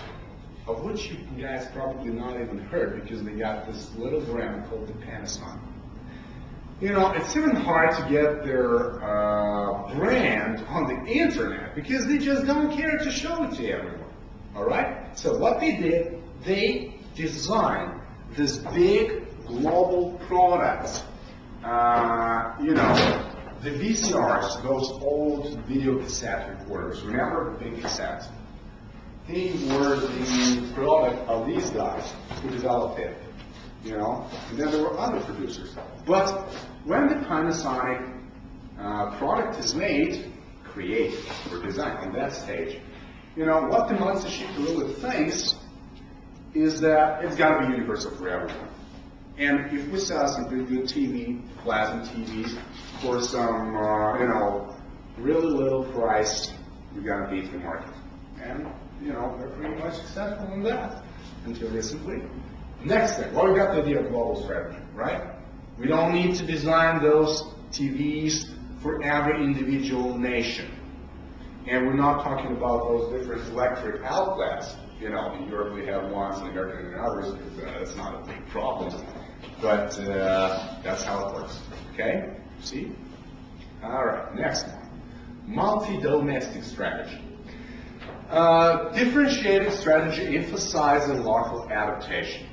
of which you guys probably not even heard because they got this little brand called the Panasonic. It's even hard to get their brand on the internet because they just don't care to show it to everyone. All right? So what they did, they designed this big global product. The VCRs, those old video cassette recorders, remember the big cassettes? They were the product of these guys who developed it, and then there were other producers. But when the Panasonic product is made, created, or designed on that stage, what the Matsushita really thinks is that it's got to be universal for everyone. And if we sell some pretty good TV, plasma TVs, for some, really little price, we're going to beat the market. And, they're pretty much successful in that until recently. Next thing, well, we got the idea of global strategy, right? We don't need to design those TVs for every individual nation. And we're not talking about those different electric outlets. In Europe we have ones, in America and others. It's not a big problem. But that's how it works. Okay? See? All right, next one. Multi-domestic strategy. Differentiated strategy emphasizing local adaptation.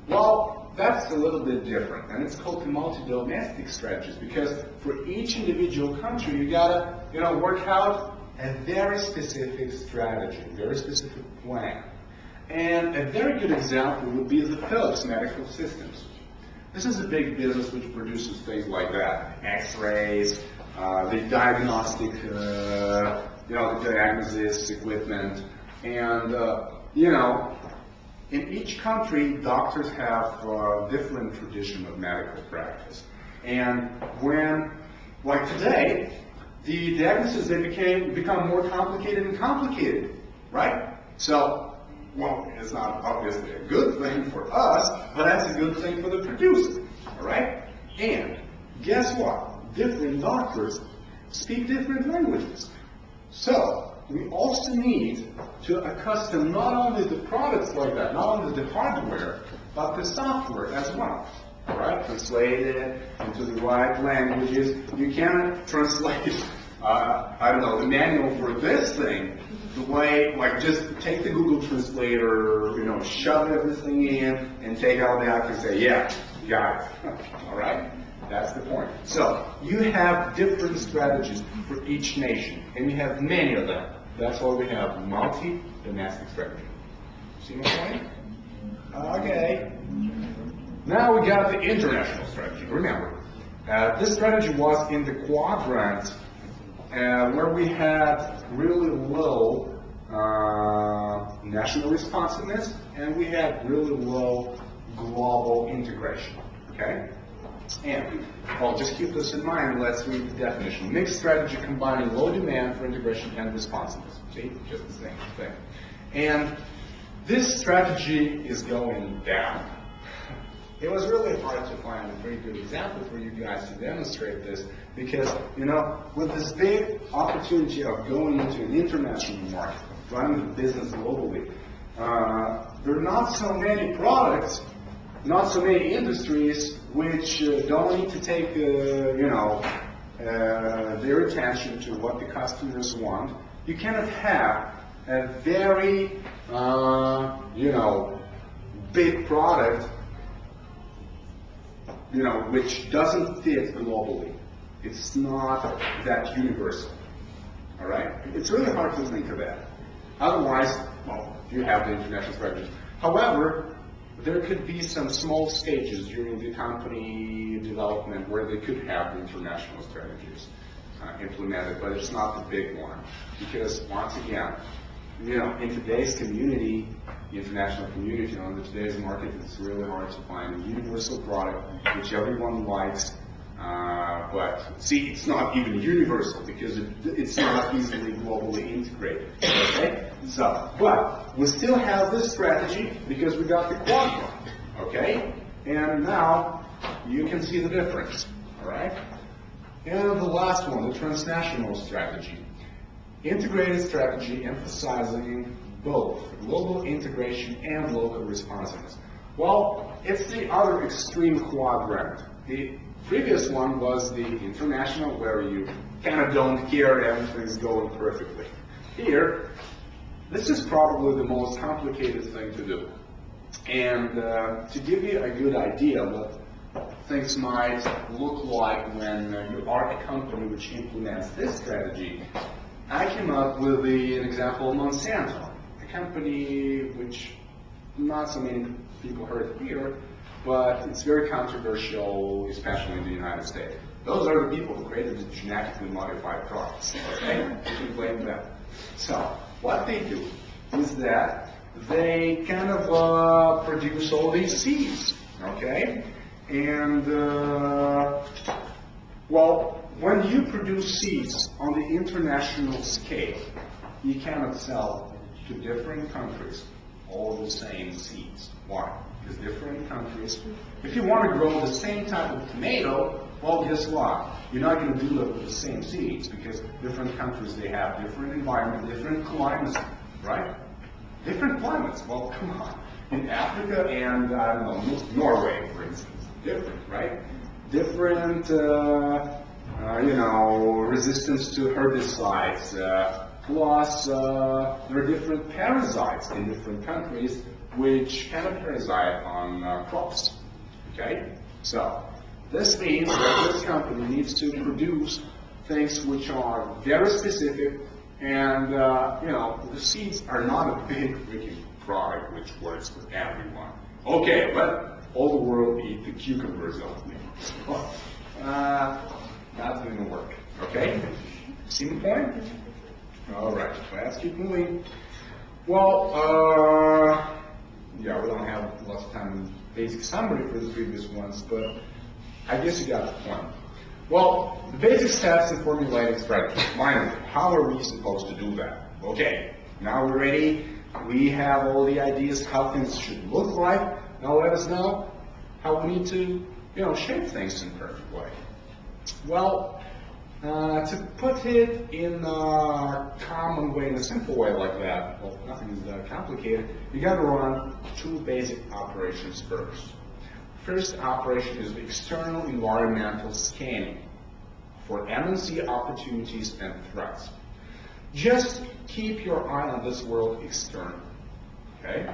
Well, that's a little bit different, and it's called the multi-domestic strategies because for each individual country, you gotta, work out a very specific strategy, a very specific plan. And a very good example would be the Philips Medical Systems. This is a big business which produces things like that: X-rays, the diagnostic, the diagnosis equipment, and in each country, doctors have a different tradition of medical practice. And when, like today, the diagnoses become more complicated and complicated, right? So, well, it's not obviously a good thing for us, but that's a good thing for the producer, all right? And guess what? Different doctors speak different languages. So, we also need to accustom not only the products like that, not only the hardware, but the software as well. All right, translate it into the right languages. You cannot translate, the manual for this thing the way, like, just take the Google Translator, shove everything in, and take out the out and say, yeah, you got it. All right? That's the point. So, you have different strategies for each nation, and you have many of them. That's why we have multi-domestic strategy. See my point? Okay. Now we got the international strategy. Remember, this strategy was in the quadrant where we had really low national responsiveness and we had really low global integration. Okay? And, well, just keep this in mind. Let's read the definition. Mixed strategy combining low demand for integration and responsiveness. See? Just the same thing. And this strategy is going down. It was really hard to find a pretty good example for you guys to demonstrate this because, with this big opportunity of going into an international market, running the business globally, there are not so many products, not so many industries which don't need to take, their attention to what the customers want. You cannot have a very, big product, which doesn't fit globally. It's not that universal. All right? It's really hard to think of that. Otherwise, well, you have the international strategies. However, there could be some small stages during the company development where they could have the international strategies implemented, but it's not the big one. Because once again, in today's community, the international community, on today's market, it's really hard to find a universal product which everyone likes. But see, it's not even universal because it's not easily globally integrated. Okay? So, but we still have this strategy because we got the quadrant. Okay? And now you can see the difference. all right? And the last one, the transnational strategy. Integrated strategy emphasizing both global integration and local responsiveness. Well, it's the other extreme quadrant. The previous one was the international, where you kind of don't care, everything's going perfectly. Here, this is probably the most complicated thing to do. And to give you a good idea what things might look like when you are a company which implements this strategy, I came up with an example of Monsanto, a company which not so many people heard here, but it's very controversial, especially in the United States. Those are the people who created the genetically modified products, okay? You can blame them. So, what they do is that they kind of produce all these seeds, okay? And, well, when you produce seeds on the international scale, you cannot sell to different countries all the same seeds. Why? Because different countries, if you want to grow the same type of tomato, well, guess what? You're not going to do it with the same seeds, because different countries, they have different environment, different climates, right? Different climates. Well, come on. In Africa and, I don't know, Norway, for instance, different, right? Different, you know, resistance to herbicides, plus there are different parasites in different countries which kind of parasite on crops, okay? So, this means that this company needs to produce things which are very specific, and, you know, the seeds are not a big freaking product which works with everyone. Okay, let all the world eat the cucumbers only. So, that's going to work, okay? See the point? All right, let's keep moving. Well, yeah, we don't have lots of time in basic summary for the previous ones, but I guess you got the point. Well, the basic steps in formulating strategy. Finally, how are we supposed to do that? Okay, now we're ready. We have all the ideas how things should look like. Now let us know how we need to, you know, shape things in a perfect way. Well, to put it in a common way, in a simple way like that, well, nothing is that complicated, you got to run two basic operations first. First operation is the external environmental scanning for MNC opportunities and threats. Just keep your eye on this world external, okay?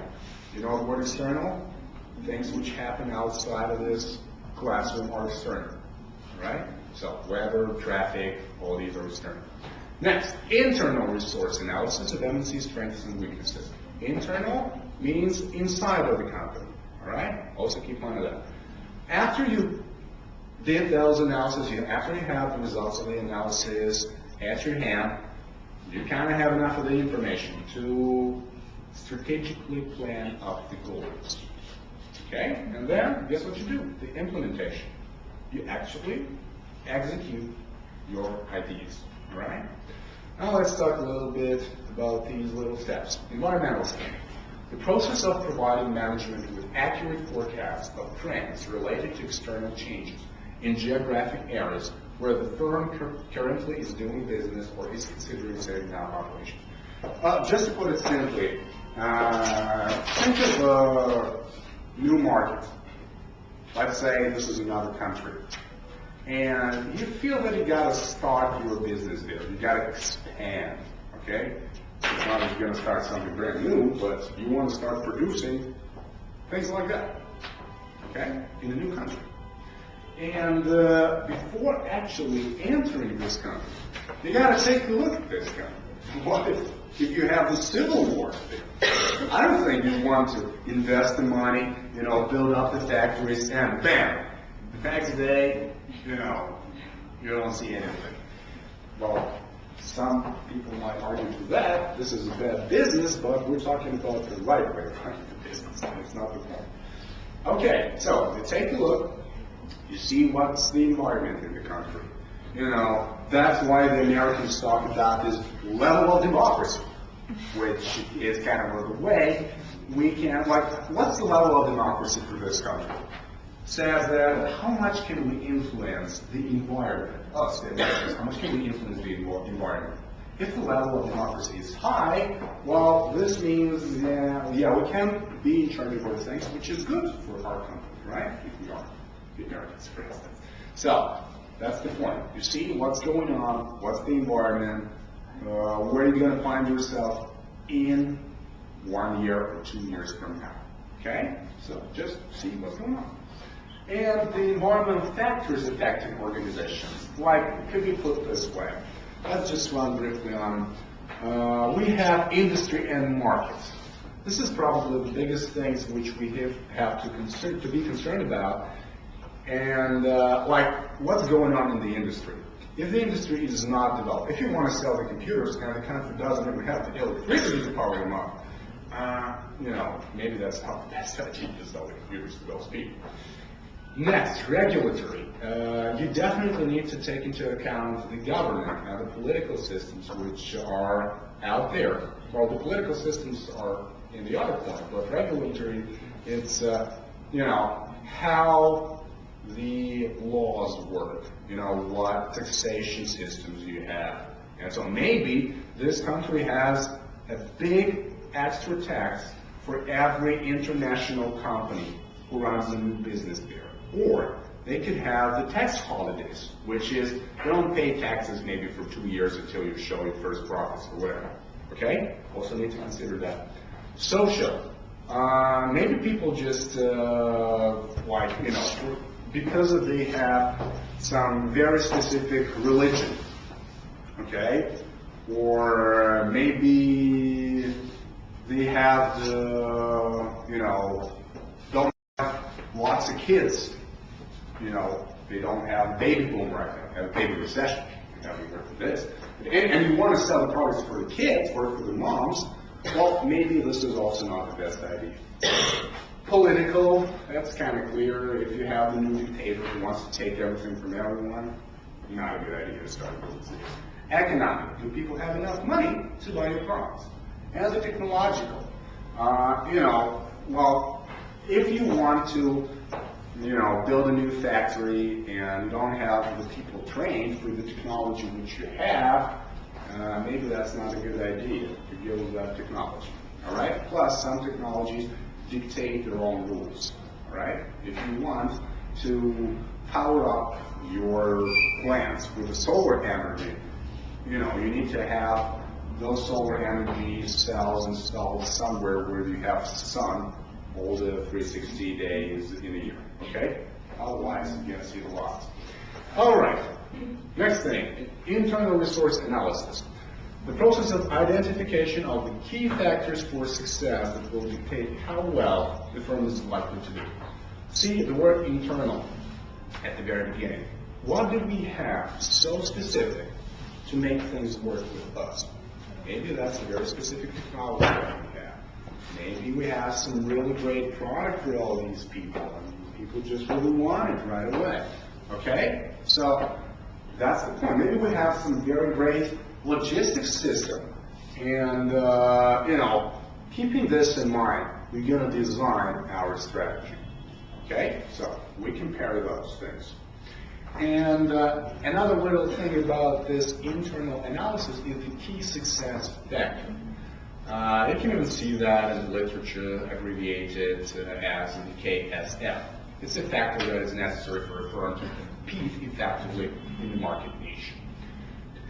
You know the word external? Things which happen outside of this classroom are external, right? So weather, traffic, all these are external. Next, internal resource analysis of MNC strengths and weaknesses. Internal means inside of the company, all right? Also keep on that. After you did those analyses, after you have the results of the analysis at your hand, you kind of have enough of the information to strategically plan out the goals. Okay? And then, guess what you do? The implementation. You actually execute your ideas. All right? Now let's talk a little bit about these little steps. Environmental scanning. The process of providing management with accurate forecasts of trends related to external changes in geographic areas where the firm currently is doing business or is considering setting up operations. Just to put it simply, think of a new market. Let's say this is another country. And you feel that you got to start your business there. You got to expand, okay? It's not that you're going to start something brand new, but you want to start producing things like that, okay, in a new country. And before actually entering this country, you got to take a look at this country. What if you have the Civil War there? I don't think you want to invest the money, you know, build up the factories, and bam, the next day, you know, you don't see anything. Well, some people might argue to that, this is a bad business, but we're talking about the right way of running the business, and it's not the point. Okay, so you take a look, you see what's the environment in the country. You know, that's why the Americans talk about this level of democracy, which is kind of the way we can, like, what's the level of democracy for this country? says that how much can we influence the environment, us, the Americans, how much can we influence the environment? If the level of democracy is high, well, this means, yeah, we can be in charge of those things, which is good for our company, right? If we are the Americans, for instance. So, that's the point. You see what's going on, what's the environment, where you're going to find yourself in 1 year or 2 years from now. Okay? So, just see what's going on. And the environmental factors affecting organizations, like, could be put this way. Let's just run briefly on. We have industry and markets. This is probably the biggest things which we have to be concerned about. And like, what's going on in the industry? If the industry is not developed, if you want to sell the computers and the country doesn't even have the electricity to power them up, you know, maybe that's not the best idea to sell the computers to those people. Next, regulatory. You definitely need to take into account the government and the political systems which are out there. Well, the political systems are in the other point, but regulatory, it's, you know, how the laws work, you know, what taxation systems you have. And so maybe this country has a big extra tax for every international company who runs a new business there. Or they could have the tax holidays, which is don't pay taxes maybe for 2 years until you show your first profits or whatever. Okay? Also need to consider that. Social. Maybe people just like, you know, because they have some very specific religion. Okay? Or maybe they have the, you know, don't have lots of kids. You know, they don't have baby boom right now, they have baby recession. You haven't heard of this. And you want to sell the products for the kids or for the moms, well, maybe this is also not the best idea. Political, that's kind of clear. If you have the new dictator who wants to take everything from everyone, not a good idea to start a business. Economic, do people have enough money to buy your products? And the technological, you know, well, if you want to, you know, build a new factory and you don't have the people trained for the technology which you have, maybe that's not a good idea to build that technology. All right? Plus, some technologies dictate their own rules. All right? If you want to power up your plants with the solar energy, you know, you need to have those solar energy cells installed somewhere where you have sun all the 360 days in a year, okay? Otherwise, you're going to see the loss. All right, next thing, internal resource analysis. The process of identification of the key factors for success that will dictate how well the firm is likely to do. See the word internal at the very beginning. What do we have so specific to make things work with us? Maybe that's a very specific technology that we have. Maybe we have some really great product for all these people, and people just really want it right away. Okay? So that's the point. Maybe we have some very great logistics system, and you know, keeping this in mind, we're going to design our strategy. Okay? So we compare those things. And another little thing about this internal analysis is the key success factor. You can even see that in the literature abbreviated as the KSF. It's a factor that is necessary for a firm to compete effectively in the market niche.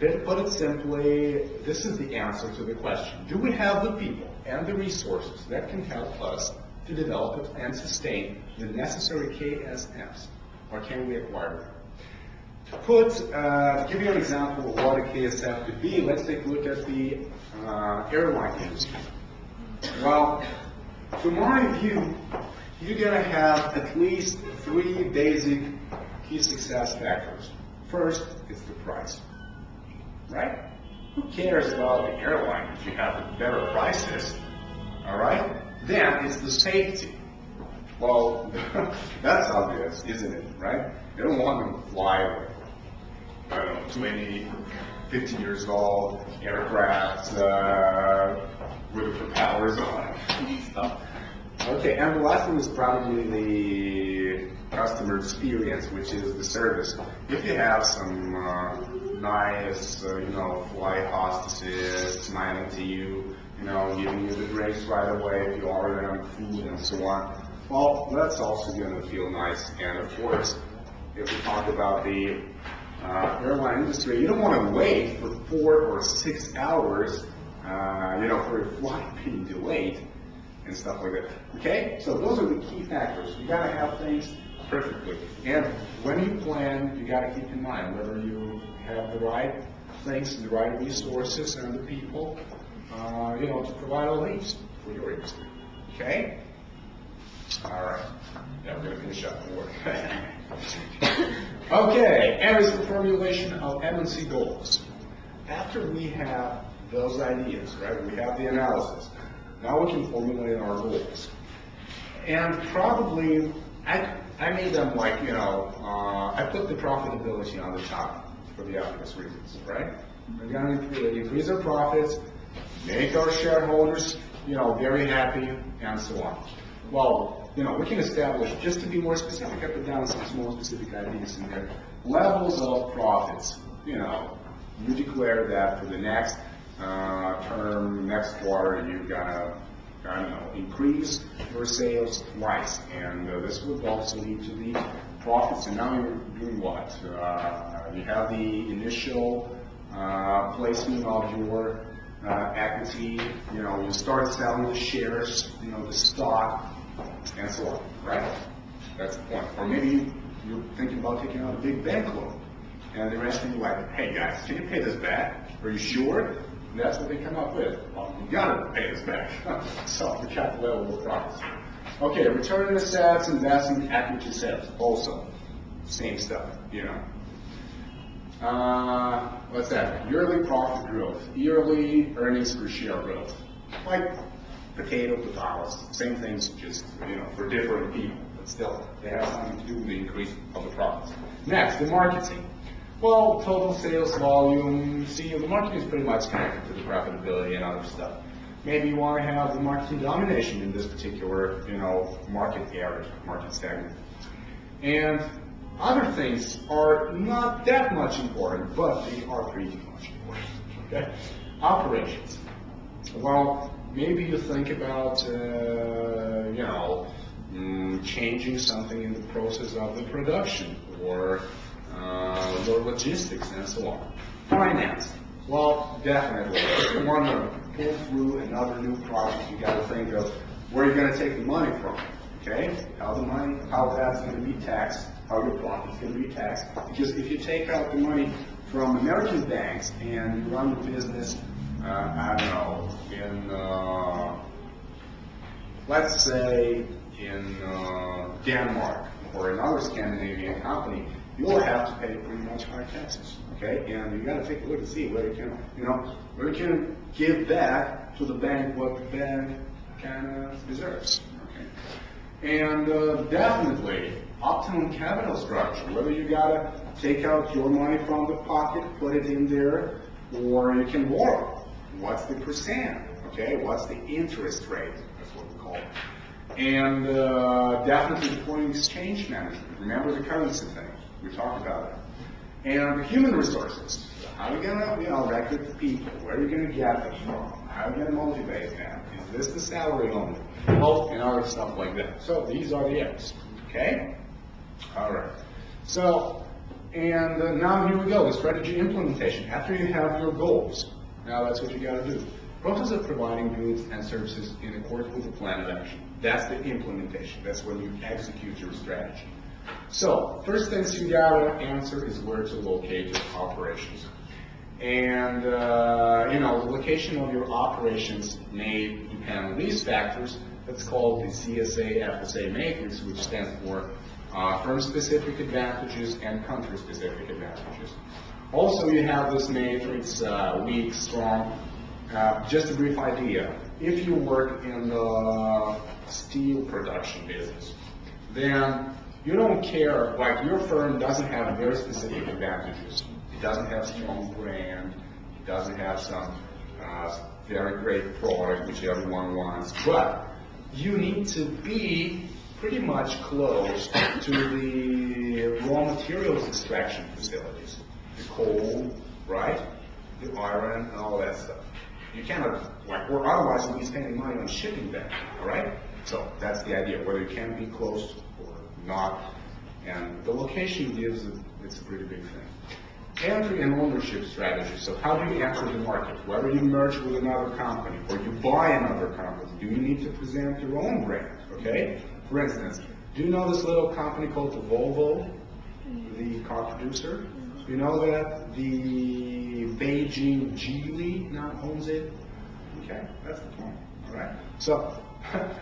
To put it simply, this is the answer to the question: do we have the people and the resources that can help us to develop and sustain the necessary KSFs, or can we acquire them? To give you an example of what a KSF could be, let's take a look at the airline industry. Well, from my view, you're going to have at least 3 basic key success factors. First, it's the price, right? Who cares about the airline if you have better prices, all right? Then it's the safety. Well, that's obvious, isn't it, right? You don't want them to fly away. I don't know, 20, 50 years old, aircraft with the propellers on and stuff. Okay, and the last one is probably the customer experience, which is the service. If you have some nice, flight hostesses smiling to you, giving you the drinks right away if you order them food and so on, well, that's also going to feel nice. And of course, if we talk about the airline industry, you don't want to wait for 4 or 6 hours, for your flight being delayed and stuff like that. Okay? So those are the key factors. You got to have things perfectly. And when you plan, you got to keep in mind whether you have the right things, the right resources, and the people, to provide a lead for your industry. Okay? All right. Yeah, we're going to finish up the work. Okay, areas for formulation of M&C goals. After we have those ideas, right, we have the analysis, now we can formulate our goals. And probably, I made them like, I put the profitability on the top for the obvious reasons, right? We're going to increase our profits, make our shareholders, very happy, and so on. Well, we can establish, just to be more specific, I put down some small specific ideas in there. Levels of profits. You declare that for the next term, next quarter, you're gonna, increase your sales twice, and this would also lead to the profits. And now you're doing what? You have the initial placement of your equity. You start selling the shares, the stock, and so on, right? That's the point. Or maybe you're thinking about taking out a big bank loan, and they're asking you like, hey guys, can you pay this back? Are you sure? And that's what they come up with. Well, you gotta pay this back. So we got the level of profits. Okay, return on assets, investment, equity sales. Also, same stuff, What's that? Yearly profit growth, yearly earnings per share growth. Like potatoes, same things, just, for different people, but still, they have something to do with the increase of the profits. Next, the marketing. Well, total sales volume, see, the marketing is pretty much connected to the profitability and other stuff. Maybe you want to have the marketing domination in this particular, market area, market segment. And other things are not that much important, but they are pretty much important, okay? Operations. Well, maybe you think about, changing something in the process of the production, or your logistics, and so on. Finance. Well, definitely. If you want to pull through another new project, you got to think of where you're going to take the money from. Okay? How that's going to be taxed, how your profit's going to be taxed. Because if you take out the money from American banks and you run the business, in, let's say, in Denmark or another Scandinavian company, you will have to pay pretty much high taxes, okay? And you got to take a look and see where you can, where you can give back to the bank what the bank kind of deserves, okay? And definitely, optimum capital structure, whether you got to take out your money from the pocket, put it in there, or you can borrow. What's the percent, okay? What's the interest rate? That's what we call it. And definitely the foreign exchange management. Remember the currency thing. We talked about it. And the human resources. How are you going to, recruit the people? Where are you going to get them from? How are you going to motivate them? Is this the salary only? Well, and other stuff like that. So these are the F's. Okay? All right. So, and now here we go. The strategy implementation. After you have your goals, now that's what you got to do. Process of providing goods and services in accordance with the plan of action. That's the implementation. That's when you execute your strategy. So, first things you gotta answer is where to locate your operations. And, the location of your operations may depend on these factors. That's called the CSA-FSA matrix, which stands for firm-specific advantages and country-specific advantages. Also, you have this matrix, weak, strong. Just a brief idea. If you work in the steel production business, then you don't care, like your firm doesn't have very specific advantages. It doesn't have strong brand. It doesn't have some very great product which everyone wants. But you need to be pretty much close to the raw materials extraction facilities, the coal, right, the iron, and all that stuff. You cannot, or otherwise you'll be spending money on shipping them, all right? So that's the idea, whether you can be close or not, and the location gives it, it's a pretty big thing. Entry and ownership strategy. So how do you enter the market? Whether you merge with another company or you buy another company, do you need to present your own brand, okay? For instance, do you know this little company called the Volvo, the car producer? You know that the Beijing Geely now owns it? Okay, that's the point, all right? So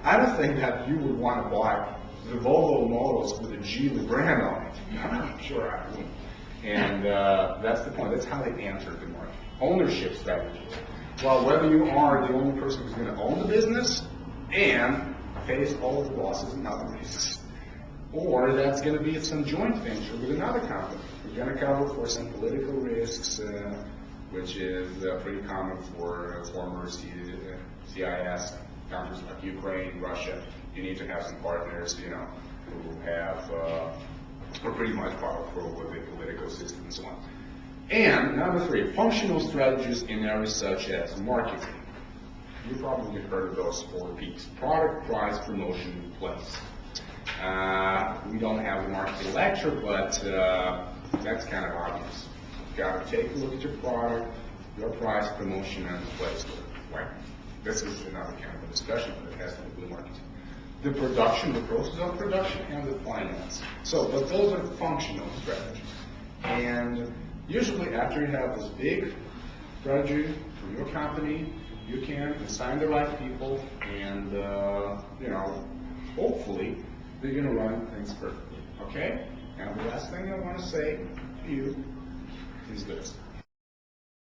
I don't think that you would want to buy the Volvo models with a Geely brand on it. I'm sure I wouldn't. And that's the point. That's how they enter the market. Ownership strategy. Well, whether you are the only person who's going to own the business and face all the losses and other risks, or that's going to be some joint venture with another company. We're going to cover for some political risks, which is pretty common for former CIS countries like Ukraine, Russia. You need to have some partners, you know, who have are pretty much powerful with the political system and so on. And number 3, functional strategies in areas such as marketing. You probably heard of those 4 P's: product, price, promotion, place. We don't have a marketing lecture, but that's kind of obvious. You've got to take a look at your product, your price, promotion, and place. Right. This is another kind of a discussion, but it has to do with marketing. The production, the process of production, and the finance. So, but those are functional strategies. And usually after you have this big strategy for your company, you can assign the right people and, you know, hopefully they're going to run things perfectly. Okay? And the last thing I want to say to you is this.